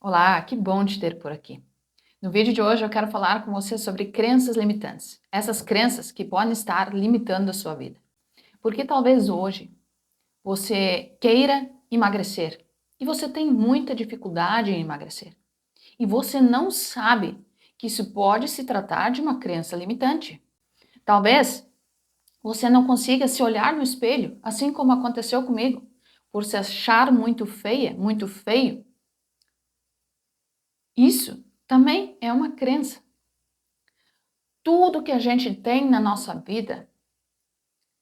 Olá, que bom te ter por aqui. No vídeo de hoje eu quero falar com você sobre crenças limitantes. Essas crenças que podem estar limitando a sua vida. Porque talvez hoje você queira emagrecer e você tem muita dificuldade em emagrecer. E você não sabe que isso pode se tratar de uma crença limitante. Talvez você não consiga se olhar no espelho, assim como aconteceu comigo, por se achar muito feia, muito feio. Isso também é uma crença. Tudo que a gente tem na nossa vida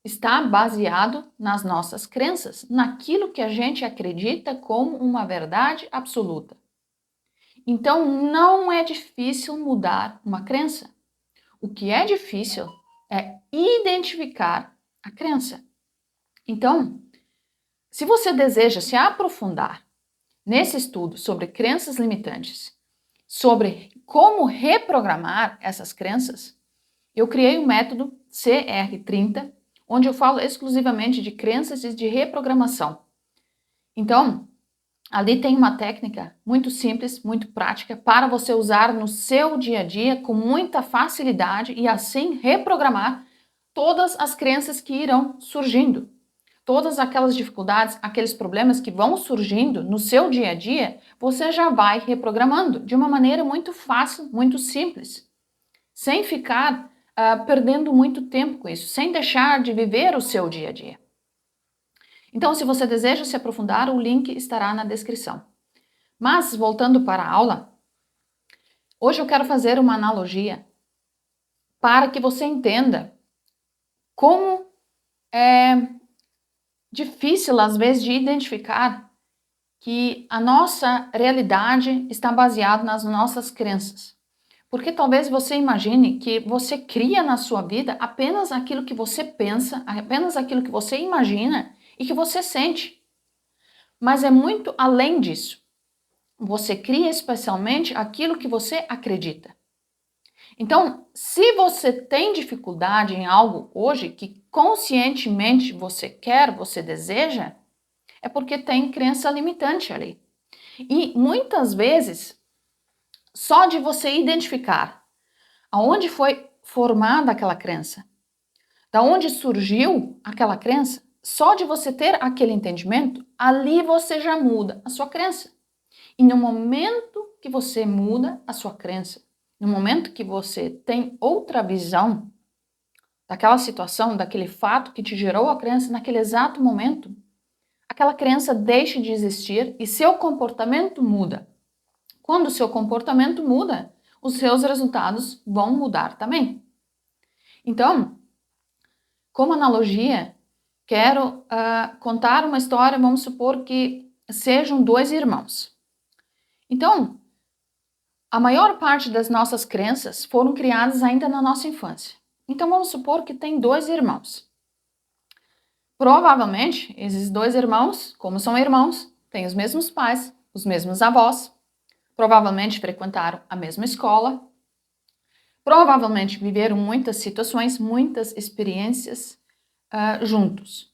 está baseado nas nossas crenças, naquilo que a gente acredita como uma verdade absoluta. Então, não é difícil mudar uma crença. O que é difícil é identificar a crença. Então, se você deseja se aprofundar nesse estudo sobre crenças limitantes, sobre como reprogramar essas crenças, eu criei o método CR30, onde eu falo exclusivamente de crenças e de reprogramação. Então, ali tem uma técnica muito simples, muito prática, para você usar no seu dia a dia com muita facilidade e assim reprogramar todas as crenças que irão surgindo. Todas aquelas dificuldades, aqueles problemas que vão surgindo no seu dia a dia, você já vai reprogramando de uma maneira muito fácil, muito simples, sem ficar perdendo muito tempo com isso, sem deixar de viver o seu dia a dia. Então, se você deseja se aprofundar, o link estará na descrição. Mas, voltando para a aula, hoje eu quero fazer uma analogia para que você entenda como é difícil, às vezes, de identificar que a nossa realidade está baseada nas nossas crenças. Porque talvez você imagine que você cria na sua vida apenas aquilo que você pensa, apenas aquilo que você imagina e que você sente. Mas é muito além disso. Você cria especialmente aquilo que você acredita. Então, se você tem dificuldade em algo hoje que conscientemente você quer, você deseja, é porque tem crença limitante ali. E muitas vezes, só de você identificar aonde foi formada aquela crença, da onde surgiu aquela crença, só de você ter aquele entendimento, ali você já muda a sua crença. E no momento que você muda a sua crença, no momento que você tem outra visão daquela situação, daquele fato que te gerou a crença, naquele exato momento, aquela crença deixa de existir e seu comportamento muda. Quando o seu comportamento muda, os seus resultados vão mudar também. Então, como analogia, quero contar uma história, vamos supor que sejam dois irmãos. Então, a maior parte das nossas crenças foram criadas ainda na nossa infância. Então, vamos supor que tem dois irmãos. Provavelmente, esses dois irmãos, como são irmãos, têm os mesmos pais, os mesmos avós, provavelmente frequentaram a mesma escola, provavelmente viveram muitas situações, muitas experiências juntos.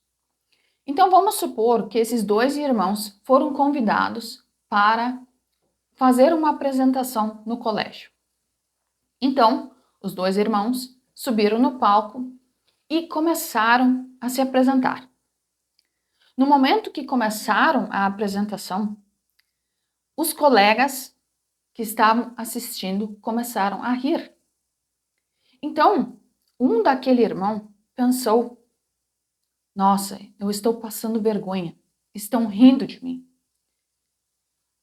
Então, vamos supor que esses dois irmãos foram convidados para fazer uma apresentação no colégio. Então, os dois irmãos subiram no palco e começaram a se apresentar. No momento que começaram a apresentação, os colegas que estavam assistindo começaram a rir. Então, um daquele irmão pensou: nossa, eu estou passando vergonha, estão rindo de mim.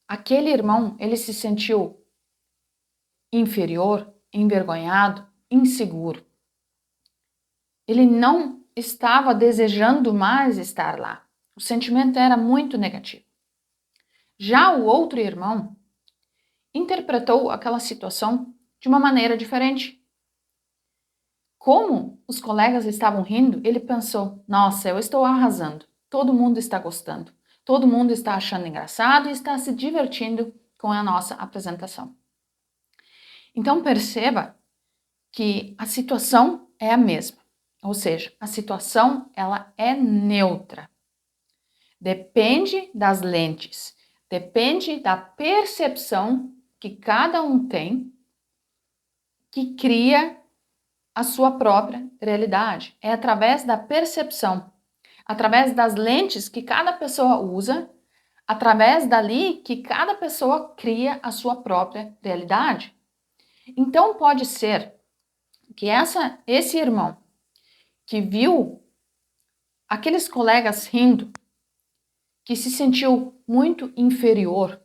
Aquele irmão, ele se sentiu inferior, envergonhado, inseguro. Ele não estava desejando mais estar lá. O sentimento era muito negativo. Já o outro irmão interpretou aquela situação de uma maneira diferente. Como os colegas estavam rindo, ele pensou: nossa, eu estou arrasando, todo mundo está gostando, todo mundo está achando engraçado e está se divertindo com a nossa apresentação. Então perceba que a situação é a mesma, ou seja, a situação ela é neutra. Depende das lentes, Depende da percepção que cada um tem, que cria a sua própria realidade. É através da percepção, através das lentes que cada pessoa usa, através dali que cada pessoa cria a sua própria realidade. Então pode ser que esse irmão que viu aqueles colegas rindo, que se sentiu muito inferior,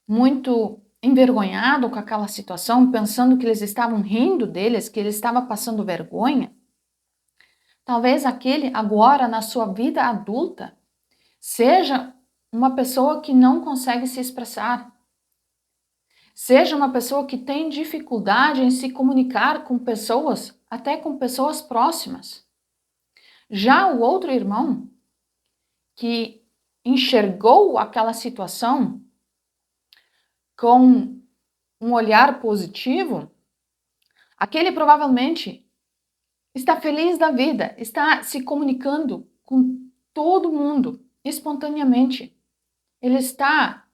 muito envergonhado com aquela situação, pensando que eles estavam rindo deles, que ele estava passando vergonha. Talvez aquele agora na sua vida adulta seja uma pessoa que não consegue se expressar. Seja uma pessoa que tem dificuldade em se comunicar com pessoas, até com pessoas próximas. Já o outro irmão que enxergou aquela situação com um olhar positivo, aquele provavelmente está feliz da vida, está se comunicando com todo mundo espontaneamente. Ele está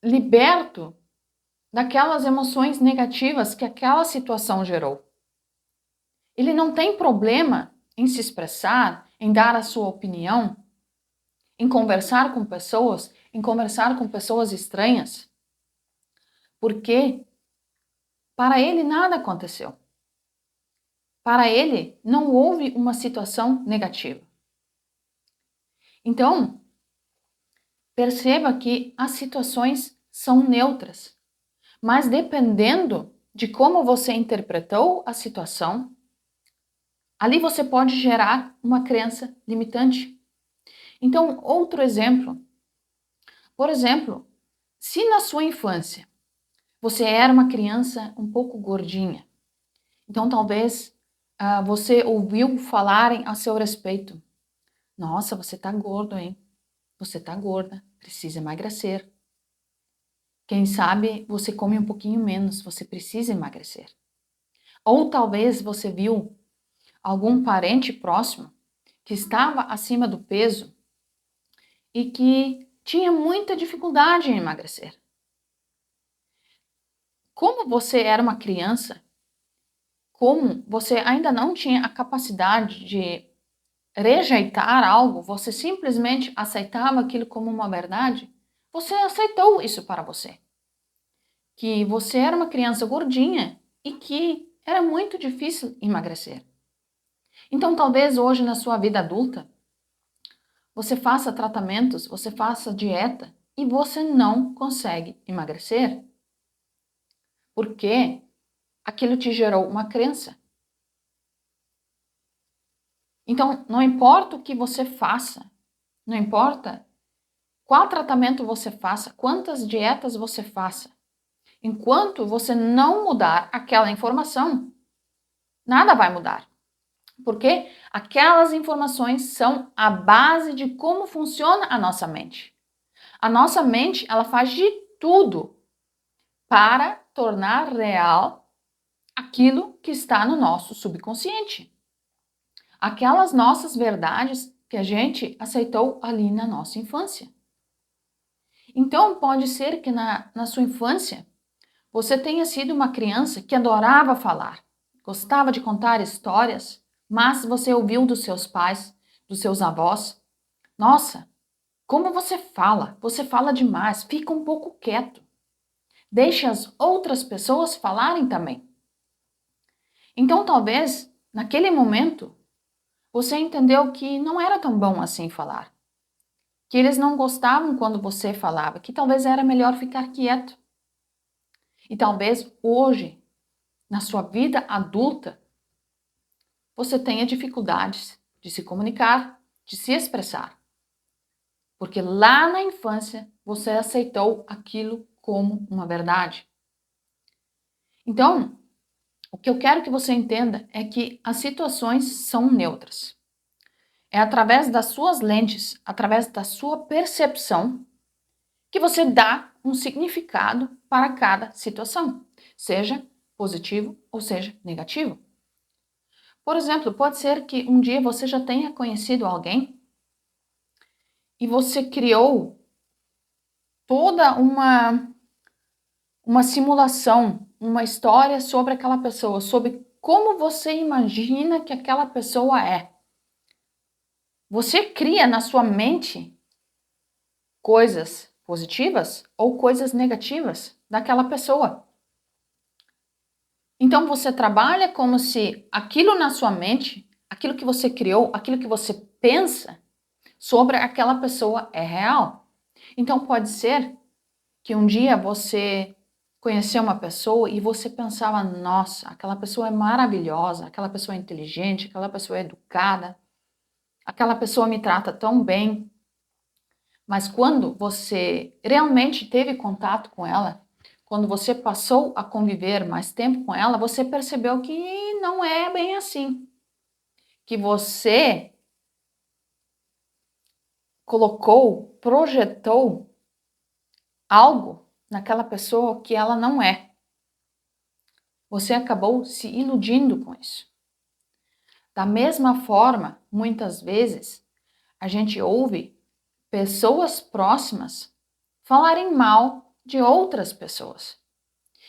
liberto daquelas emoções negativas que aquela situação gerou. Ele não tem problema em se expressar, em dar a sua opinião, em conversar com pessoas estranhas, porque para ele nada aconteceu. Para ele não houve uma situação negativa. Então, perceba que as situações são neutras, mas dependendo de como você interpretou a situação, ali você pode gerar uma crença limitante. Então, outro exemplo. Por exemplo, se na sua infância você era uma criança um pouco gordinha, então talvez você ouviu falarem a seu respeito. Nossa, você tá gordo, hein? Você tá gorda, precisa emagrecer. Quem sabe você come um pouquinho menos, você precisa emagrecer. Ou talvez você viu algum parente próximo que estava acima do peso e que tinha muita dificuldade em emagrecer. Como você era uma criança, como você ainda não tinha a capacidade de rejeitar algo, você simplesmente aceitava aquilo como uma verdade, você aceitou isso para você. Que você era uma criança gordinha e que era muito difícil emagrecer. Então, talvez hoje na sua vida adulta, você faça tratamentos, você faça dieta e você não consegue emagrecer. Porque aquilo te gerou uma crença. Então, não importa o que você faça, não importa qual tratamento você faça, quantas dietas você faça, enquanto você não mudar aquela informação, nada vai mudar. Porque aquelas informações são a base de como funciona a nossa mente. A nossa mente, ela faz de tudo para tornar real aquilo que está no nosso subconsciente. Aquelas nossas verdades que a gente aceitou ali na nossa infância. Então, pode ser que na sua infância você tenha sido uma criança que adorava falar, gostava de contar histórias, mas você ouviu dos seus pais, dos seus avós: nossa, como você fala demais, fica um pouco quieto. Deixe as outras pessoas falarem também. Então, talvez, naquele momento, você entendeu que não era tão bom assim falar. Que eles não gostavam quando você falava, que talvez era melhor ficar quieto. E talvez hoje, na sua vida adulta, você tenha dificuldades de se comunicar, de se expressar. Porque lá na infância você aceitou aquilo como uma verdade. Então, o que eu quero que você entenda é que as situações são neutras. É através das suas lentes, através da sua percepção, que você dá um significado para cada situação, seja positivo ou seja negativo. Por exemplo, pode ser que um dia você já tenha conhecido alguém e você criou toda uma simulação, uma história sobre aquela pessoa, sobre como você imagina que aquela pessoa é. Você cria na sua mente coisas positivas ou coisas negativas daquela pessoa. Então você trabalha como se aquilo na sua mente, aquilo que você criou, aquilo que você pensa sobre aquela pessoa é real. Então pode ser que um dia você conheceu uma pessoa e você pensava, nossa, aquela pessoa é maravilhosa, aquela pessoa é inteligente, aquela pessoa é educada, aquela pessoa me trata tão bem. Mas quando você realmente teve contato com ela, quando você passou a conviver mais tempo com ela, você percebeu que não é bem assim. Que você colocou, projetou algo naquela pessoa que ela não é. Você acabou se iludindo com isso. Da mesma forma, muitas vezes, a gente ouve pessoas próximas falarem mal de outras pessoas.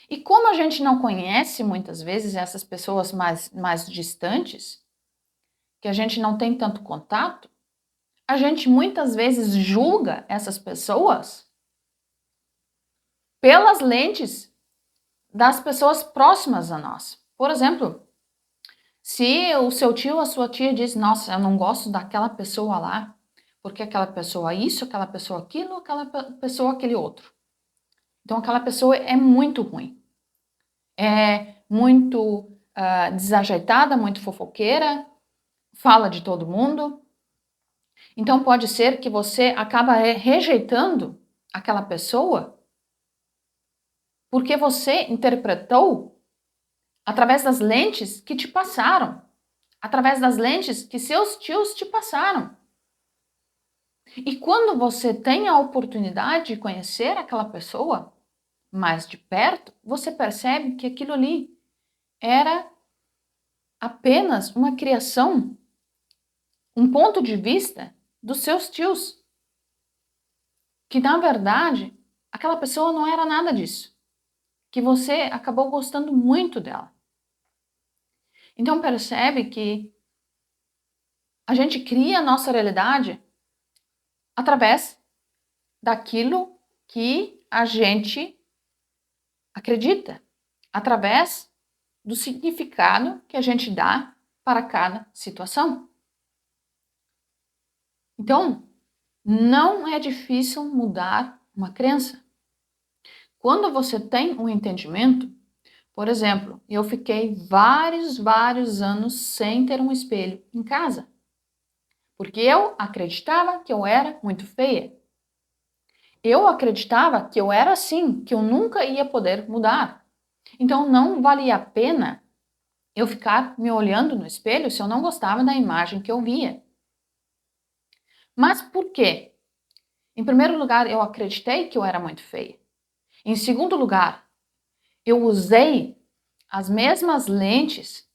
E como a gente não conhece muitas vezes essas pessoas mais distantes, que a gente não tem tanto contato, a gente muitas vezes julga essas pessoas pelas lentes das pessoas próximas a nós. Por exemplo, se o seu tio ou a sua tia diz, nossa, eu não gosto daquela pessoa lá, porque aquela pessoa isso, aquela pessoa aquilo, aquela pessoa aquele outro. Então aquela pessoa é muito ruim. É muito desajeitada, muito fofoqueira, fala de todo mundo. Então pode ser que você acaba rejeitando aquela pessoa porque você interpretou através das lentes que te passaram, através das lentes que seus tios te passaram. E quando você tem a oportunidade de conhecer aquela pessoa mais de perto, você percebe que aquilo ali era apenas uma criação, um ponto de vista dos seus tios. Que na verdade, aquela pessoa não era nada disso. Que você acabou gostando muito dela. Então percebe que a gente cria a nossa realidade através daquilo que a gente acredita, através do significado que a gente dá para cada situação. Então, não é difícil mudar uma crença. Quando você tem um entendimento, por exemplo, eu fiquei vários anos sem ter um espelho em casa, porque eu acreditava que eu era muito feia. Eu acreditava que eu era assim, que eu nunca ia poder mudar. Então não valia a pena eu ficar me olhando no espelho se eu não gostava da imagem que eu via. Mas por quê? Em primeiro lugar, eu acreditei que eu era muito feia. Em segundo lugar, eu usei as mesmas lentes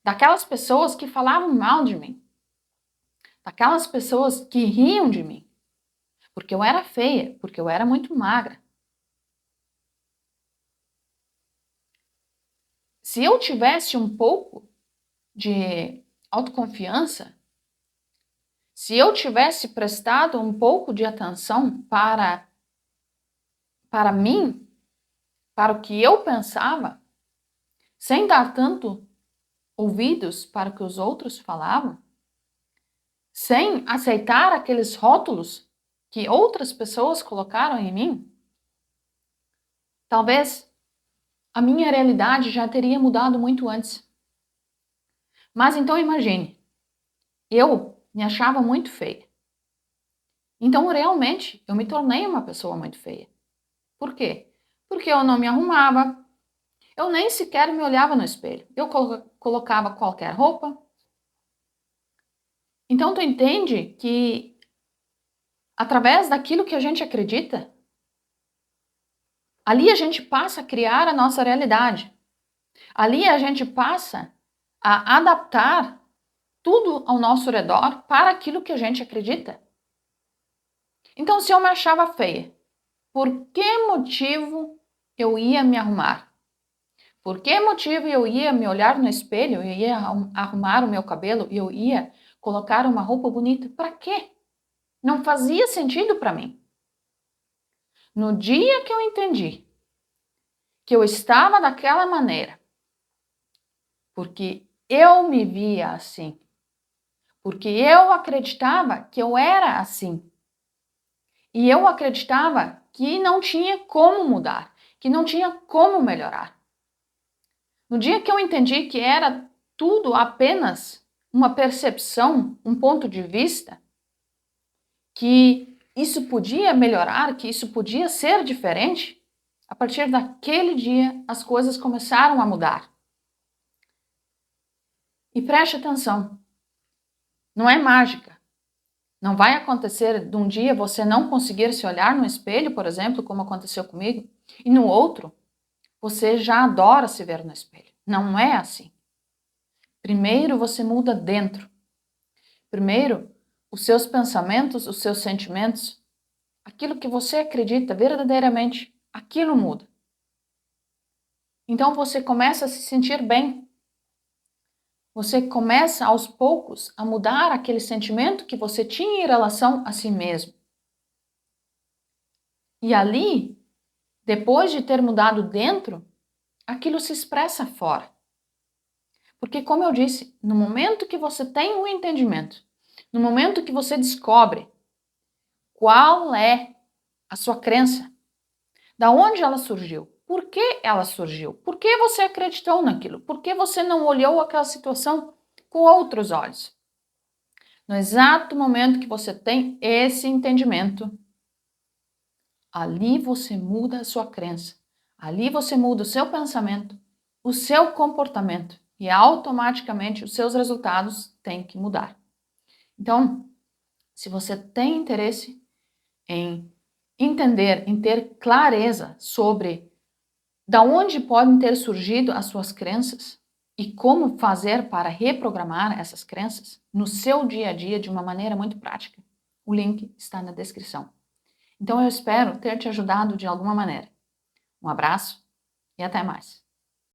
daquelas pessoas que falavam mal de mim, daquelas pessoas que riam de mim, porque eu era feia, porque eu era muito magra. Se eu tivesse um pouco de autoconfiança, se eu tivesse prestado um pouco de atenção para mim, para o que eu pensava, sem dar tanto ouvidos para o que os outros falavam, sem aceitar aqueles rótulos que outras pessoas colocaram em mim, talvez a minha realidade já teria mudado muito antes. Mas então imagine, eu me achava muito feia. Então realmente eu me tornei uma pessoa muito feia. Por quê? Porque eu não me arrumava, eu nem sequer me olhava no espelho. Eu colocava qualquer roupa. Então tu entende que através daquilo que a gente acredita, ali a gente passa a criar a nossa realidade. Ali a gente passa a adaptar tudo ao nosso redor para aquilo que a gente acredita. Então, se eu me achava feia, por que motivo eu ia me arrumar? Por que motivo eu ia me olhar no espelho, eu ia arrumar o meu cabelo, eu ia colocar uma roupa bonita? Para quê? Não fazia sentido para mim. No dia que eu entendi que eu estava daquela maneira, porque eu me via assim, porque eu acreditava que eu era assim, e eu acreditava que não tinha como mudar, que não tinha como melhorar. No dia que eu entendi que era tudo apenas uma percepção, um ponto de vista, que isso podia melhorar, que isso podia ser diferente, a partir daquele dia as coisas começaram a mudar. E preste atenção, não é mágica. Não vai acontecer de um dia você não conseguir se olhar no espelho, por exemplo, como aconteceu comigo, e no outro você já adora se ver no espelho. Não é assim. Primeiro você muda dentro. Primeiro, os seus pensamentos, os seus sentimentos, aquilo que você acredita verdadeiramente, aquilo muda. Então você começa a se sentir bem. Você começa aos poucos a mudar aquele sentimento que você tinha em relação a si mesmo. E ali, depois de ter mudado dentro, aquilo se expressa fora. Porque, como eu disse, no momento que você tem um entendimento, no momento que você descobre qual é a sua crença, da onde ela surgiu, por que ela surgiu, por que você acreditou naquilo, por que você não olhou aquela situação com outros olhos. No exato momento que você tem esse entendimento, ali você muda a sua crença, ali você muda o seu pensamento, o seu comportamento e automaticamente os seus resultados têm que mudar. Então, se você tem interesse em entender, em ter clareza sobre da onde podem ter surgido as suas crenças e como fazer para reprogramar essas crenças no seu dia a dia de uma maneira muito prática, o link está na descrição. Então eu espero ter te ajudado de alguma maneira. Um abraço e até mais.